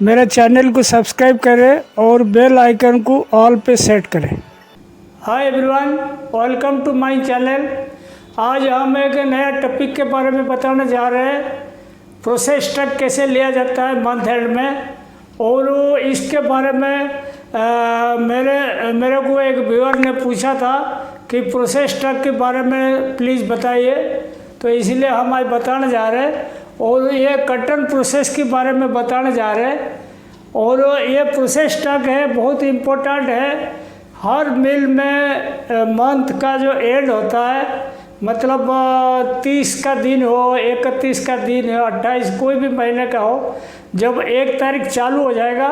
मेरे चैनल को सब्सक्राइब करें और बेल आइकन को ऑल पे सेट करें। Hi everyone, welcome to my channel. आज हम एक नया टॉपिक के बारे में बताने जा रहे हैं। प्रोसेस ट्रक कैसे लिया जाता है मंथ एंड में, और इसके बारे में मेरे को एक व्यूअर ने पूछा था कि प्रोसेस ट्रक के बारे में प्लीज़ बताइए, तो इसलिए हम आज बताने जा रहे हैं। और ये कटन प्रोसेस के बारे में बताने जा रहे हैं। और ये प्रोसेस ट्रक है, बहुत इम्पोर्टेंट है। हर मिल में मंथ का जो एंड होता है, मतलब 30 का दिन हो, 31 का दिन हो, 28 कोई भी महीने का हो, जब 1 तारीख चालू हो जाएगा,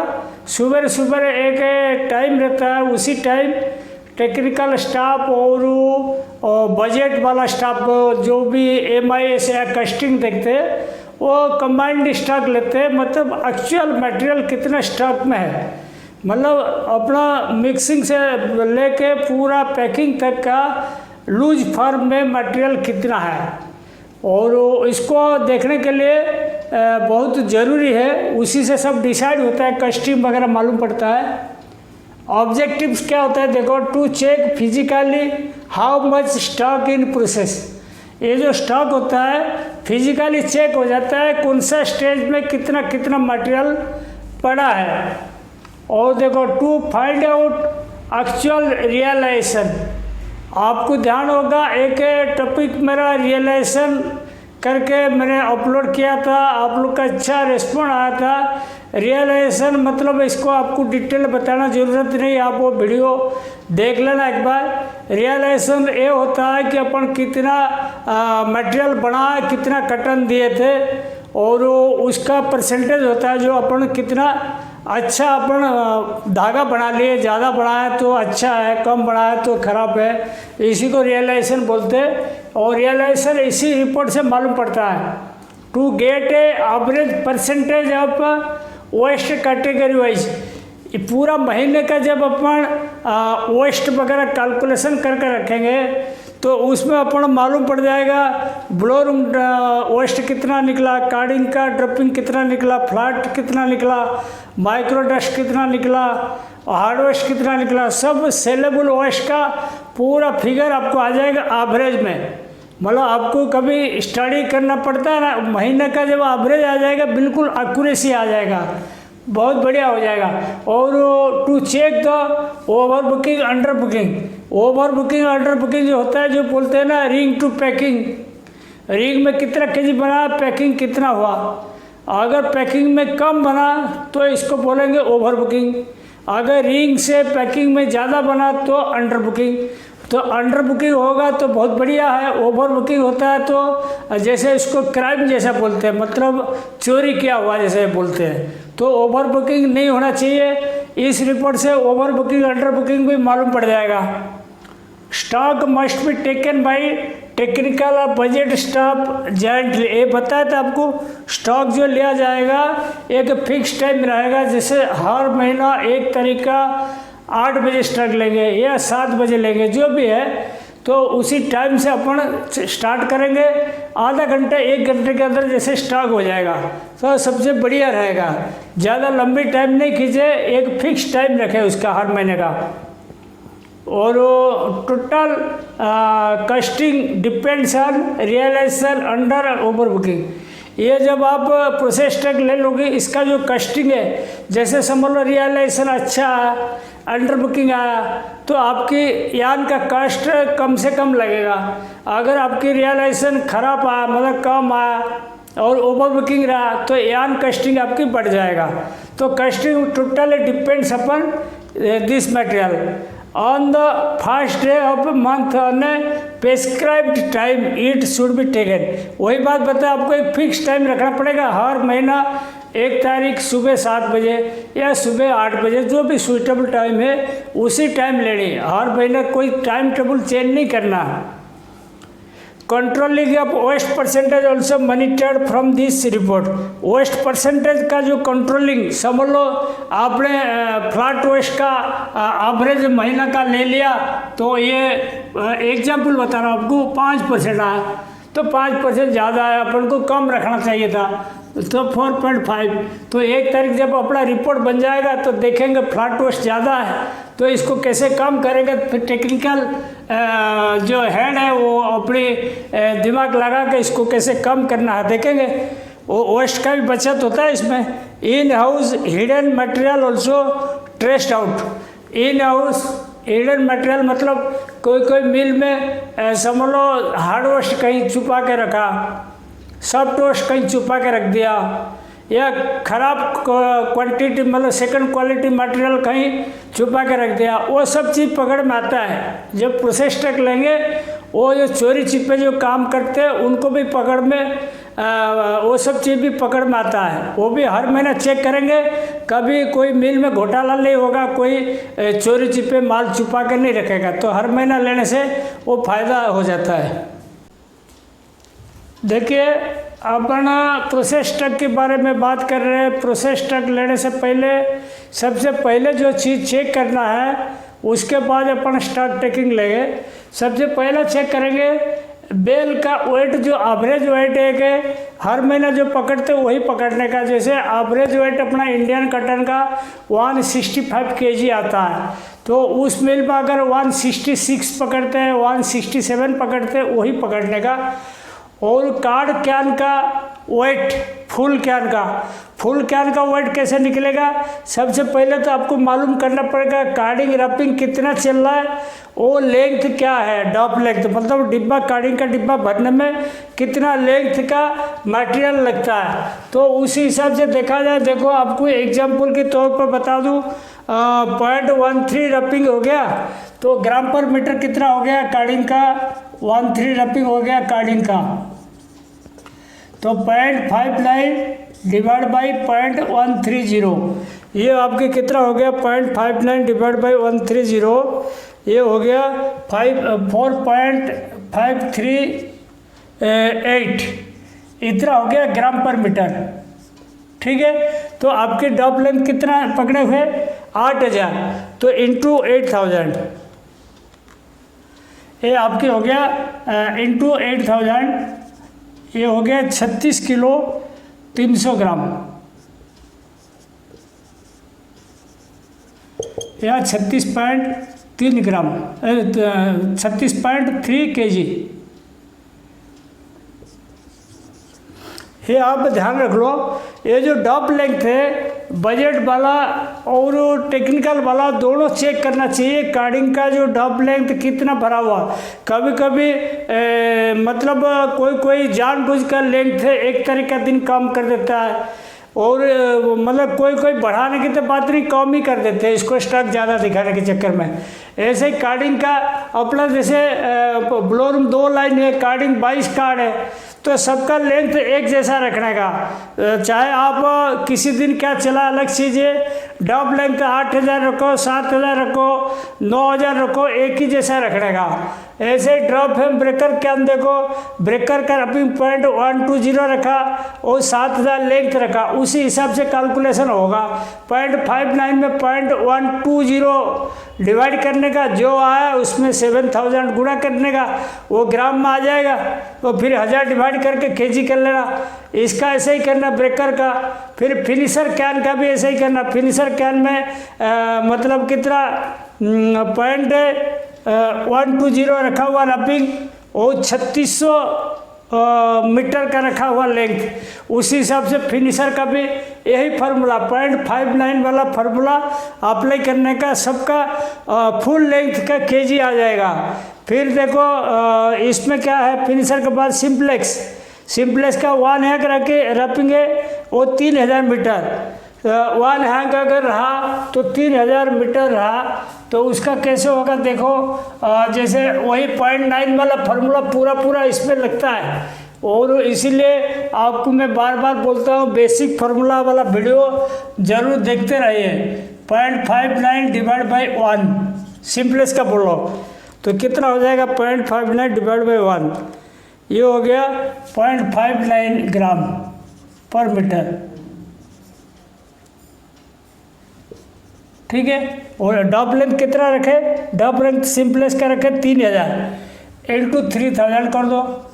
सुबह सुबह एक टाइम रहता है। उसी टाइम टेक्निकल स्टाफ और बजट वाला स्टाफ जो भी MIS या कस्टिंग देखते हैं, वो कंबाइंड स्टॉक लेते हैं। मतलब एक्चुअल मटेरियल कितना स्टॉक में है, मतलब अपना मिक्सिंग से लेके पूरा पैकिंग तक का लूज फॉर्म में मटेरियल कितना है, और इसको देखने के लिए बहुत ज़रूरी है। उसी से सब डिसाइड होता है, कस्टिंग वगैरह मालूम पड़ता है। ऑब्जेक्टिव्स क्या होता है, देखो, to check physically how much stock in process. ये जो स्टॉक होता है फिजिकली चेक हो जाता है कौन सा स्टेज में कितना कितना मटेरियल पड़ा है। और देखो, to find out actual realisation. आपको ध्यान होगा, एक टॉपिक मेरा रियलाइजेशन करके मैंने अपलोड किया था, आप लोग का अच्छा रिस्पॉन्स आया था। रियलाइजेशन मतलब इसको आपको डिटेल बताना ज़रूरत नहीं, आप वो वीडियो देख लेना एक बार। रियलाइजेशन ये होता है कि अपन कितना मटेरियल बनाए, कितना कटन दिए थे, और उसका परसेंटेज होता है जो अपन कितना अच्छा अपन धागा बना लिए। ज़्यादा बनाया तो अच्छा है, कम बनाया तो ख़राब है। इसी को रियलाइजेशन बोलते हैं। और रियलाइजेशन इसी रिपोर्ट से मालूम पड़ता है। To get a average percentage of waste category wise. पूरा महीने का जब अपन वेस्ट वगैरह कैलकुलेशन करके रखेंगे, तो उसमें अपन मालूम पड़ जाएगा ब्लोर वेस्ट कितना निकला, कार्डिंग का ड्रपिंग कितना निकला, फ्लैट कितना निकला, माइक्रो डस्ट कितना निकला, हार्ड वेस्ट कितना निकला। सब सेलेबल वेस्ट का पूरा फिगर आपको आ जाएगा एवरेज में। मतलब आपको कभी स्टडी करना पड़ता है ना, महीने का जब एवरेज आ जाएगा बिल्कुल एक्यूरेसी आ जाएगा, बहुत बढ़िया हो जाएगा। और to check the over booking under booking. Over booking under booking जो होता है, जो बोलते हैं ना रिंग टू पैकिंग। रिंग में कितना केजी बना, पैकिंग कितना हुआ। अगर पैकिंग में कम बना तो इसको बोलेंगे ओवर बुकिंग। अगर रिंग से पैकिंग में ज़्यादा बना तो अंडर बुकिंग। तो अंडर बुकिंग होगा तो बहुत बढ़िया है। ओवर बुकिंग होता है तो जैसे इसको क्राइम जैसा बोलते हैं, मतलब चोरी किया हुआ जैसे बोलते हैं। तो ओवर बुकिंग नहीं होना चाहिए। इस रिपोर्ट से ओवर बुकिंग अंडर बुकिंग भी मालूम पड़ जाएगा। Stock must be taken by technical और बजट स्टाफ जॉइंटली। ये बताया था आपको, स्टॉक जो लिया जाएगा एक फिक्स टाइम रहेगा। जैसे हर महीना 1 तारीख का 8 बजे स्टॉक लेंगे या 7 बजे लेंगे, जो भी है, तो उसी टाइम से अपन स्टार्ट करेंगे। आधा घंटा 1 घंटे के अंदर जैसे स्टॉक हो जाएगा तो सबसे बढ़िया रहेगा। ज़्यादा लंबी टाइम नहीं खींचे, एक फिक्स टाइम रखें उसका हर महीने का। और total costing depends on realisation under over booking. ये जब आप प्रोसेस ट्रक ले लोगे, इसका जो कस्टिंग है, जैसे समझ लो रियलाइजेशन अच्छा है, अंडर बुकिंग आया, तो आपकी यान का कस्ट कम से कम लगेगा। अगर आपकी रियलाइजेशन खराब आया, मतलब कम आया, और ओवर बुकिंग रहा, तो यान कस्टिंग आपकी बढ़ जाएगा। तो casting totally depends upon this material on the first day of month on prescribed time it should be taken. वही बात बताया आपको, एक फिक्स टाइम रखना पड़ेगा। हर महीना 1 तारीख सुबह 7 बजे या सुबह 8 बजे, जो भी सूटेबल टाइम है उसी टाइम लेनी। हर महीने कोई टाइम टेबल चेंज नहीं करना। Controlling of waste percentage also monitored from this report. Waste percentage का जो कंट्रोलिंग, समझ लो आपने फ्लैट वेस्ट का एवरेज महीना का ले लिया, तो ये एग्जाम्पल बता रहा हूँ आपको, 5% आया, तो 5% ज़्यादा है, अपन को कम रखना चाहिए था। तो 4.5। तो 1 तारीख जब अपना रिपोर्ट बन जाएगा तो देखेंगे फ्लैट वेस्ट ज़्यादा है तो इसको कैसे कम करेंगे। फिर टेक्निकल जो हेड है वो अपनी दिमाग लगा के इसको कैसे कम करना है देखेंगे। वो वेस्ट का भी बचत होता है इसमें। In house hidden material also traced out. In house hidden material मतलब कोई मिल में समझ लो हार्ड वेस्ट कहीं छुपा के रखा, सॉफ्ट वेस्ट कहीं छुपा के रख दिया, या खराब क्वांटिटी मतलब सेकंड क्वालिटी मटेरियल कहीं छुपा के रख दिया, वो सब चीज़ पकड़ में आता है। जब प्रोसेस ट्रक लेंगे वो जो चोरी छिपे जो काम करते हैं उनको भी पकड़ में वो सब चीज़ भी पकड़ में आता है। वो भी हर महीना चेक करेंगे, कभी कोई मिल में घोटाला नहीं होगा, कोई चोरी छिपे माल छुपा कर नहीं रखेगा। तो हर महीना लेने से वो फ़ायदा हो जाता है। देखिए अपना प्रोसेस ट्रक के बारे में बात कर रहे हैं। प्रोसेस ट्रक लेने से पहले सबसे पहले जो चीज़ चेक करना है उसके बाद अपन स्टॉक टेकिंग लेंगे। सबसे पहला चेक करेंगे बेल का वेट, जो एवरेज वेट है हर महीना जो पकड़ते वही पकड़ने का। जैसे एवरेज वेट अपना इंडियन कॉटन का 165 kg आता है, तो उस मिल में अगर 166 पकड़ते हैं, 167 पकड़ते हैं वही पकड़ने का। और कार्ड कैन का वेट, फुल कैन का वेट कैसे निकलेगा। सबसे पहले तो आपको मालूम करना पड़ेगा कार्डिंग रैपिंग कितना चल रहा है, वो लेंथ क्या है, डॉप लेंथ मतलब डिब्बा कार्डिंग का डिब्बा भरने में कितना लेंथ का मटेरियल लगता है। तो उसी हिसाब से देखा जाए। देखो आपको एग्जाम्पल के तौर पर बता दूँ, 0.13 रैपिंग हो गया तो ग्राम पर मीटर कितना हो गया कार्डिंग का, 13 रैपिंग हो गया कार्डिंग का। तो 0.59 डिवाइड बाई 0.130, ये आपके कितना हो गया 0.59 डिवाइड बाई 130, ये हो गया 4.538 इतना हो गया ग्राम पर मीटर। ठीक है, तो आपके डॉप लेंथ कितना पकड़े हुए 8000, तो इंटू 8000 ये आपके हो गया इंटू 8000, ये हो गया 36 किलो 300 ग्राम, या 36.3 ग्राम 36.3 kg। ये आप ध्यान रख लो। ये जो डॉप लेंथ है बजट वाला और टेक्निकल वाला दोनों चेक करना चाहिए। कार्डिंग का जो डॉप लेंथ कितना भरा हुआ, कभी कभी मतलब कोई जानबूझकर लेंथ एक तारीख का दिन कम कर देता है, और मतलब कोई बढ़ाने की तो बात नहीं, कम ही कर देते हैं इसको स्टॉक ज़्यादा दिखाने के चक्कर में। ऐसे ही कार्डिंग का अपना जैसे ब्लोर में 2 लाइन है, कार्डिंग 22 कार्ड है, तो सबका लेंथ एक जैसा रखने का। चाहे आप किसी दिन क्या चला अलग चीज़ है, डॉप लेंथ 8000 रखो, 7000 रखो, 9000 रखो, एक ही जैसा रखने का। ऐसे ही ड्रॉप फैम ब्रेकर क्या देखो, ब्रेकर का रपिंग 0.120 रखा और 7000 लेंथ रखा, उसी हिसाब से कैलकुलेशन होगा। 0.59 में 0.120 डिवाइड करने का, जो आया उसमें 7000 गुणा करने का, वो ग्राम में आ जाएगा। तो फिर 1000 डिवाइड करके केजी कर लेना। इसका ऐसे ही करना ब्रेकर का। फिर फिनिशर कैन का भी ऐसे ही करना। फिनिशर कैन में मतलब कितना 0.120 रखा हुआ रपिंग और 3600 मीटर का रखा हुआ लेंथ। उसी हिसाब से फिनिशर का भी यही फार्मूला 0.59 वाला फार्मूला अप्लाई करने का, सबका फुल लेंथ का केजी आ जाएगा। फिर देखो इसमें क्या है, फिनिशर के बाद सिंप्लेक्स का 1 हैंग रखे रपिंग है वो 3000 मीटर। 1 हैंग अगर रहा तो 3000 मीटर रहा, तो उसका कैसे होगा देखो। जैसे वही 0.9 वाला फार्मूला पूरा इसमें लगता है, और इसीलिए आपको मैं बार बार बोलता हूँ बेसिक फार्मूला वाला वीडियो जरूर देखते रहिए। 0.59 डिवाइड बाई 1 सिंप्लेक्स का बोलो तो कितना हो जाएगा 0.59 डिवाइड बाई 1, ये हो गया 0.59 ग्राम पर मीटर। ठीक है, और डॉप लेंथ कितना रखे, डॉप लेंथ सिंप्लेक्स का रखे 3000 इंटू 3000 कर दो,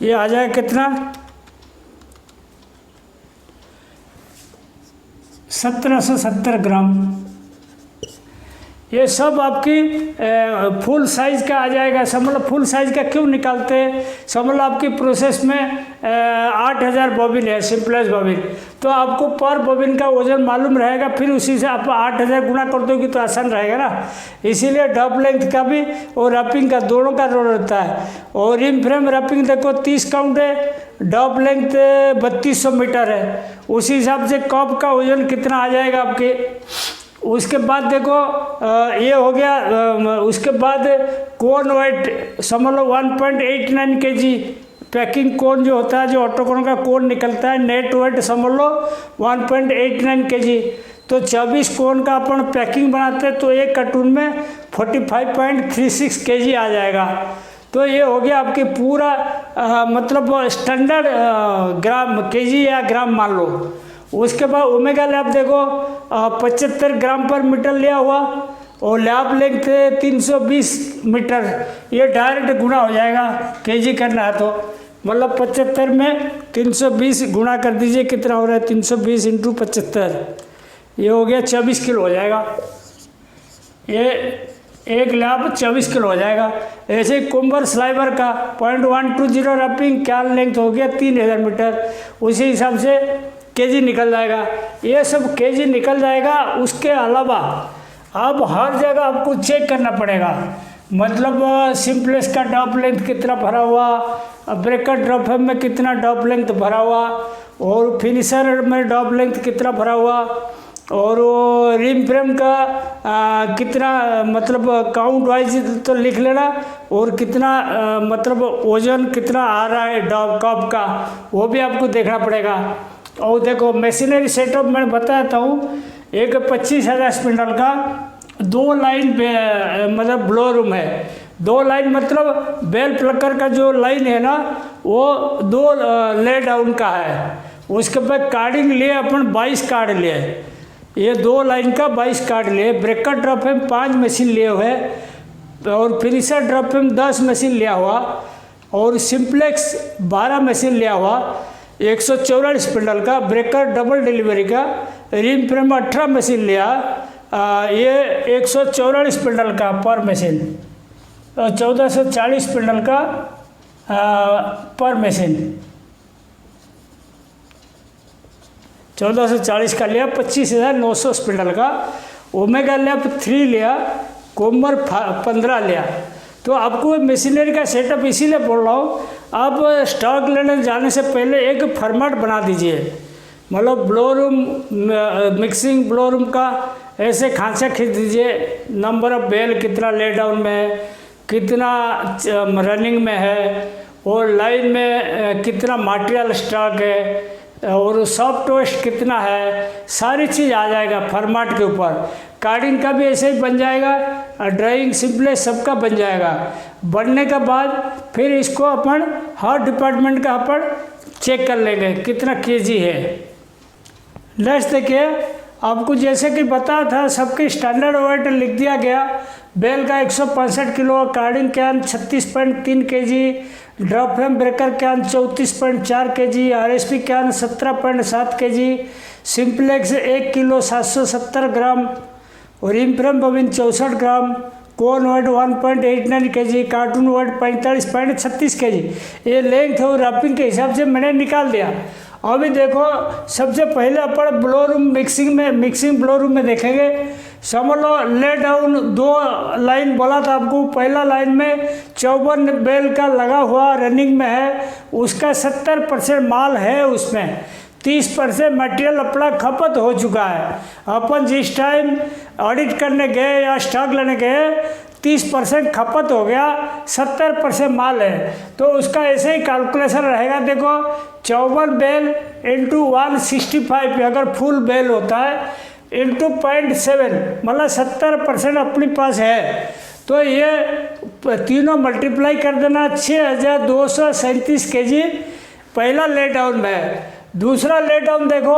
ये आ जाएगा कितना 1770 ग्राम। ये सब आपकी फुल साइज़ का आ जाएगा। समझ लो फुल साइज़ का क्यों निकालते हैं, समझ लो आपकी प्रोसेस में 8000 बॉबिन है, सिंपलेस बॉबिन, तो आपको पर बॉबिन का वजन मालूम रहेगा, फिर उसी से आप 8000 गुना कर दोगे तो आसान रहेगा ना। इसीलिए डब लेंथ का भी और रैपिंग का दोनों का रोल रहता है। और रिम फ्रेम रैपिंग देखो 30 काउंट है, डब लेंथ 3200 मीटर है, उसी हिसाब से कप का वजन कितना आ जाएगा आपके। उसके बाद देखो ये हो गया। उसके बाद कोन वेट समझ लो 1.89 kg पैकिंग कोन जो होता है, जो ऑटोकोन का कोन निकलता है, नेट वेट समझ लो 1.89 kg। तो 24 कोन का अपन पैकिंग बनाते हैं तो एक कार्टून में 45.36 kg आ जाएगा। तो ये हो गया आपके पूरा मतलब स्टैंडर्ड ग्राम kg या ग्राम मान लो। उसके बाद ओमेगा लैब देखो 75 ग्राम पर मीटर लिया हुआ, और लैब लेंथ 320 मीटर, ये डायरेक्ट गुना हो जाएगा केजी करना है तो, मतलब 75 में 320 गुना कर दीजिए, कितना हो रहा है 320 इंटू 75, ये हो गया 24 किलो हो जाएगा। ये एक लैब 24 किलो हो जाएगा। ऐसे कुम्बर स्लाइबर का 0.120 रैपिंग क्या लेंथ हो गया 3000 मीटर, उसी हिसाब से केजी निकल जाएगा। ये सब केजी निकल जाएगा। उसके अलावा अब हर जगह आपको चेक करना पड़ेगा, मतलब सिंपलेस का डॉप लेंथ कितना भरा हुआ, ब्रेकर ड्रॉप में कितना डॉप लेंथ भरा हुआ, और फिनिशर में डॉप लेंथ कितना भरा हुआ, और रिम फ्रेम का कितना मतलब काउंट वाइज तो लिख लेना, और कितना मतलब वजन कितना आ रहा है डॉप कप का, वो भी आपको देखना पड़ेगा। और देखो मशीनरी सेटअप मैं बताता हूँ, एक 25,000 स्पिंडल का 2 लाइन मतलब ब्लो रूम है। 2 लाइन मतलब बेल प्लकर का जो लाइन है ना, वो 2 ले डाउन का है। उसके बाद कार्डिंग लिए अपन 22 कार्ड लिए, ये 2 लाइन का 22 कार्ड लिए। ब्रेकर ड्रॉप में 5 मशीन लिए हुए, और फिनिशर ड्रॉप में 10 मशीन लिया हुआ, और सिंप्लेक्स 12 मशीन लिया हुआ। 144 स्पिंडल का ब्रेकर डबल डिलीवरी का, रिम फ्रेम 18 मशीन लिया। ये 144 स्पिंडल का पर मशीन, 1440 स्पिंडल का पर मशीन, 1440 का लिया। 25,900 स्पिंडल का ओमेगा लैब 3 लिया, कोमर 15 लिया। तो आपको मशीनरी का सेटअप इसीलिए बोल रहा हूँ, आप स्टॉक लेने जाने से पहले एक फॉर्मेट बना दीजिए, मतलब blow room mixing blow room का ऐसे खांचा खींच दीजिए, नंबर ऑफ बेल कितना ले डाउन में है, कितना रनिंग में है, और लाइन में कितना मटेरियल स्टॉक है, और सॉफ्ट वेस्ट कितना है, सारी चीज़ आ जाएगा फॉर्मेट के ऊपर। कार्डिंग का भी ऐसे ही बन जाएगा, ड्राइंग सिंपलेस सबका बन जाएगा। बनने के बाद फिर इसको अपन हर डिपार्टमेंट का अपन चेक कर लेंगे कितना केजी है। नेक्स्ट देखिए, आपको जैसे कि बता था सबके स्टैंडर्ड वेट लिख दिया गया। बेल का 165 kilo, carding can 36.3 kg, drop frame breaker can 34.4 kg, RSP can 17.7 kg, simplex 1 kilo 770 gram, और rim frame bobbin 64 gram, cone weight 1.89 kg, carton weight 45.36 kg। ये लेंथ और रैपिंग के हिसाब से मैंने निकाल दिया। अभी देखो सबसे पहले अपन blow room mixing blow room में देखेंगे। समझ लो ले डाउन 2 लाइन बोला था आपको, पहला लाइन में 54 बेल का लगा हुआ रनिंग में है, उसका 70% माल है, उसमें 30% मटेरियल अपना खपत हो चुका है। अपन जिस टाइम ऑडिट करने गए या स्टॉक लेने गए 30% खपत हो गया, 70% माल है, तो उसका ऐसे ही कैलकुलेशन रहेगा। देखो 54 बेल इंटू 165 अगर फुल बेल होता है इंटू 0.7 मतलब 70% अपने पास है, तो ये तीनों मल्टीप्लाई कर देना 6237 kg पहला ले डाउन में है। दूसरा ले डाउन देखो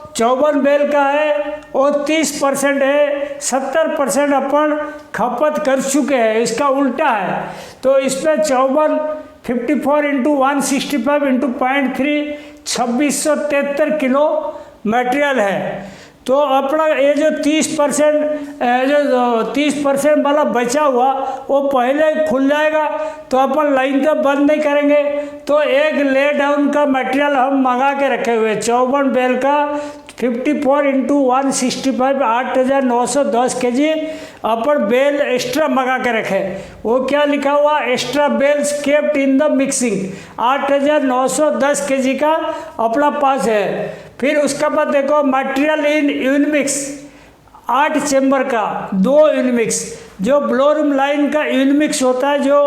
54 बेल का है और 30% है, 70% अपन खपत कर चुके हैं, इसका उल्टा है। तो इसमें 54 इंटू 165 इंटू 0.3 2673 किलो मटेरियल है। तो अपना ये जो 30% वाला बचा हुआ वो पहले खुल जाएगा, तो अपन लाइन तो बंद नहीं करेंगे। तो एक ले डाउन का मटेरियल हम मंगा के रखे हुए 54 बेल का 54 × 165 8,910 kg अपन बेल एक्स्ट्रा मंगा के रखे। वो क्या लिखा हुआ, extra bales kept in the mixing 8,910 kg का अपना पास है। फिर उसके बाद देखो मटेरियल इन यूनिमिक्स 8 चेम्बर का 2 यूनिमिक्स, जो ब्लोरूम लाइन का यूनिमिक्स होता है, जो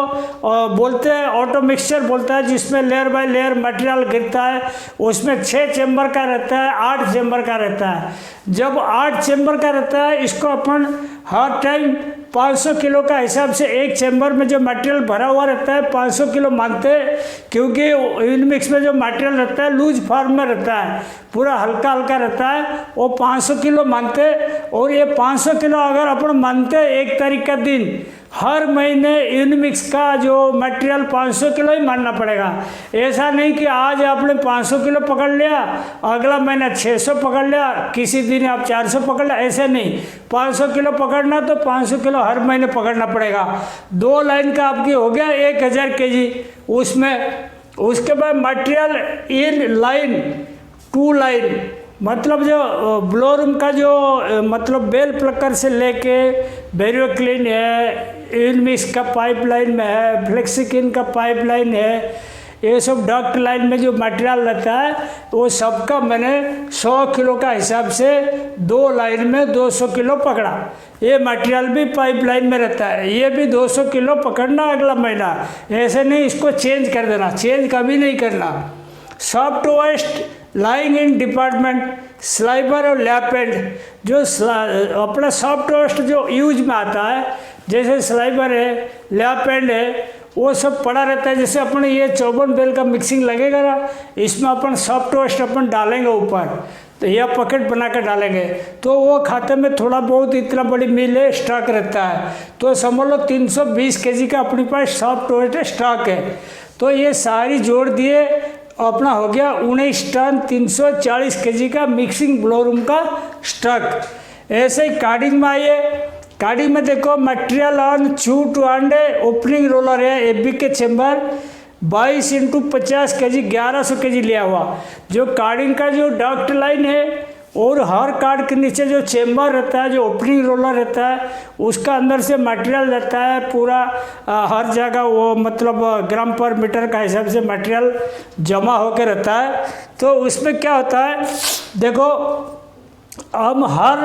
बोलते हैं ऑटो मिक्सचर बोलता है, जिसमें लेयर बाय लेयर मटेरियल गिरता है, उसमें 6 चेम्बर का रहता है, 8 चेम्बर का रहता है। जब 8 चेम्बर का रहता है, इसको अपन हर टाइम 500 किलो का हिसाब से एक चेम्बर में जो मटेरियल भरा हुआ रहता है 500 किलो मानते हैं, क्योंकि यूनिमिक्स में जो मटेरियल रहता है लूज फॉर्म में रहता है, पूरा हल्का हल्का रहता है, वो 500 किलो मानते। और ये 500 किलो अगर अपन मानते एक तारीख का दिन, हर महीने यूनिमिक्स का जो मटेरियल 500 किलो ही मानना पड़ेगा। ऐसा नहीं कि आज आपने 500 किलो पकड़ लिया, अगला महीना 600 पकड़ लिया, किसी दिन आप 400 पकड़ लिया, ऐसे नहीं। 500 किलो पकड़ना तो 500 किलो हर महीने पकड़ना पड़ेगा। 2 लाइन का आपकी हो गया 1000 kg उसमें। उसके बाद मटेरियल इन लाइन 2 लाइन, मतलब जो ब्लोरूम का जो मतलब बेल प्लकर से लेके बैरियो क्लीन है, यूनिमिक्स का पाइपलाइन में है, फ्लेक्सिकिन का पाइपलाइन है, ये सब डक्ट लाइन में जो मटेरियल रहता है वो सबका मैंने 100 किलो का हिसाब से 2 लाइन में 200 किलो पकड़ा। ये मटेरियल भी पाइपलाइन में रहता है, ये भी 200 किलो पकड़ना अगला महीना। ऐसे नहीं इसको चेंज कर देना, चेंज कभी नहीं करना। Soft waste lying in department sliver और लैपेंड, जो अपना सॉफ्ट वेस्ट जो यूज में आता है, जैसे स्लाइबर है, लैपेंड है, वो सब पड़ा रहता है। जैसे अपन ये 54 बेल का मिक्सिंग लगेगा ना, इसमें अपन सॉफ्ट वेस्ट अपन डालेंगे ऊपर, तो यह पॉकेट बना कर डालेंगे, तो वो खाते में थोड़ा बहुत इतना बड़ी मिल है स्टॉक रहता है। तो समझ लो 320 kg का अपने पास सॉफ्ट वेस्ट स्टॉक है। तो ये सारी जोड़ दिए अपना हो गया 19 टन 340 kg का मिक्सिंग ब्लोरूम का स्टॉक। ऐसे ही कार्डिंग में आइए, कार्डिंग में देखो material on chute and opening roller है, एबी के चेम्बर 22 × 50 kg 1100 kg लिया हुआ। जो कार्डिंग का जो डक्ट लाइन है और हर कार्ड के नीचे जो चेम्बर रहता है, जो ओपनिंग रोलर रहता है, उसका अंदर से मटेरियल रहता है पूरा हर जगह, वो मतलब ग्राम पर मीटर का हिसाब से मटेरियल जमा होकर रहता है। तो उसमें क्या होता है, देखो हम हर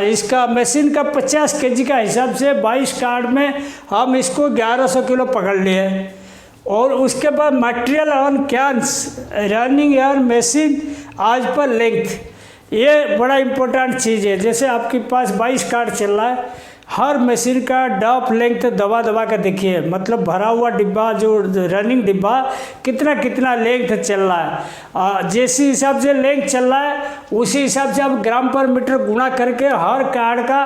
इसका मशीन का 50 kg का हिसाब से 22 कार्ड में हम इसको 1100 किलो पकड़ लिए। और उसके बाद material on cans running air machine आज पर लेंथ, ये बड़ा इम्पोर्टेंट चीज़ है। जैसे आपके पास 22 कार्ड चल रहा है, हर मशीन का डॉप लेंथ दबा के देखिए, मतलब भरा हुआ डिब्बा जो रनिंग डिब्बा कितना लेंथ चल रहा है। जैसे हिसाब से लेंथ चल रहा है उसी हिसाब से आप ग्राम पर मीटर गुणा करके हर कार्ड का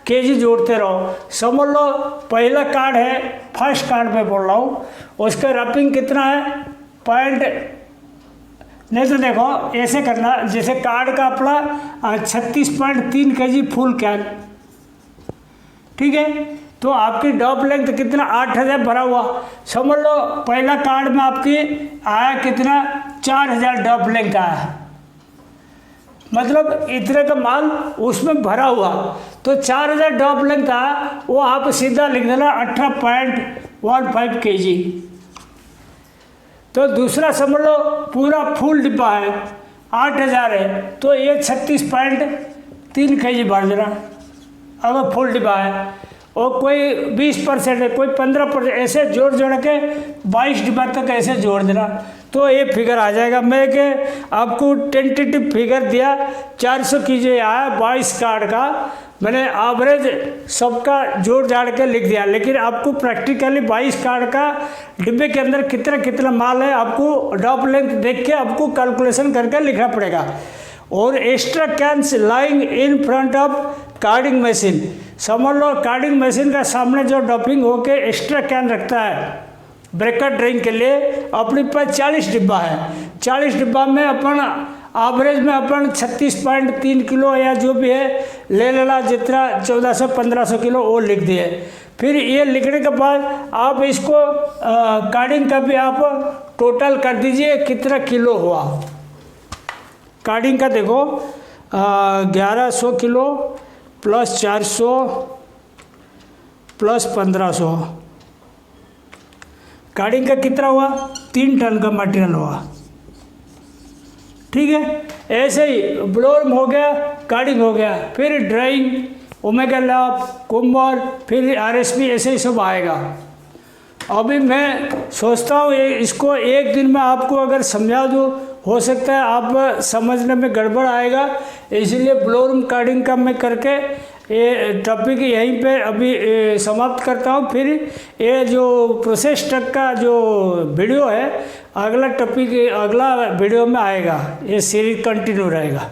केजी जोड़ते रहो। समझ लो पहला कार्ड है, फर्स्ट कार्ड में बोल रहा हूँ, उसका रैपिंग कितना है पॉइंट, नहीं तो देखो ऐसे करना, जैसे कार्ड का अपना 36.3 kg फुल कैन, ठीक है। तो आपकी डॉप लेंथ कितना 8000 भरा हुआ, समझ लो पहला कार्ड में आपकी आया कितना 4000 डॉप लेंथ आया, मतलब इतने का माल उसमें भरा हुआ। तो 4000 डॉप लेंथ आया, वो आप सीधा लिख देना 18.15 kg। तो दूसरा समझ लो पूरा फुल डिब्बा है 8000 है, तो ये 36.3 kg भर देना अगर फुल डिब्बा है। और कोई 20% है, कोई 15%, ऐसे जोड़ के 22 डिब्बा तक ऐसे जोड़ देना, तो ये फिगर आ जाएगा। मैं के आपको टेंटेटिव फिगर दिया 400 kg आया 22 कार्ड का, मैंने एवरेज सबका जोड़ जाड़ के लिख दिया। लेकिन आपको प्रैक्टिकली 22 कार्ड का डिब्बे के अंदर कितना माल है, आपको डॉप लेंथ देख के आपको कैलकुलेशन करके लिखना पड़ेगा। और extra cans lying in front of carding machine, समझ लो कार्डिंग मशीन का सामने जो डॉपिंग होके एक्स्ट्रा कैन रखता है ब्रेकर ड्रिंक के लिए, अपने पास 40 डिब्बा है, 40 डिब्बा में अपन एवरेज में अपन 36.3 किलो या जो भी है ले लेना, जितना 1400-1500 किलो वो लिख दिए। फिर ये लिखने के बाद आप इसको कार्डिंग का भी आप टोटल कर दीजिए कितना किलो हुआ। कार्डिंग का देखो 1100 किलो प्लस 400 प्लस 1500, कार्डिंग का कितना हुआ? 3 टन का मटेरियल हुआ। ठीक है, ऐसे ही ब्लोरम हो गया, कार्डिंग हो गया, फिर ड्राइंग, ओमेगा लैब, कुम्बर, फिर आरएसपी, ऐसे ही सब आएगा। अभी मैं सोचता हूँ इसको एक दिन में आपको अगर समझा दूँ, हो सकता है आप समझने में गड़बड़ आएगा, इसलिए ब्लोरम कार्डिंग का मैं करके ये टॉपिक यहीं पे अभी समाप्त करता हूँ। फिर ये जो प्रोसेस ट्रक का जो वीडियो है, अगला टॉपिक अगला वीडियो में आएगा, ये सीरीज कंटिन्यू रहेगा।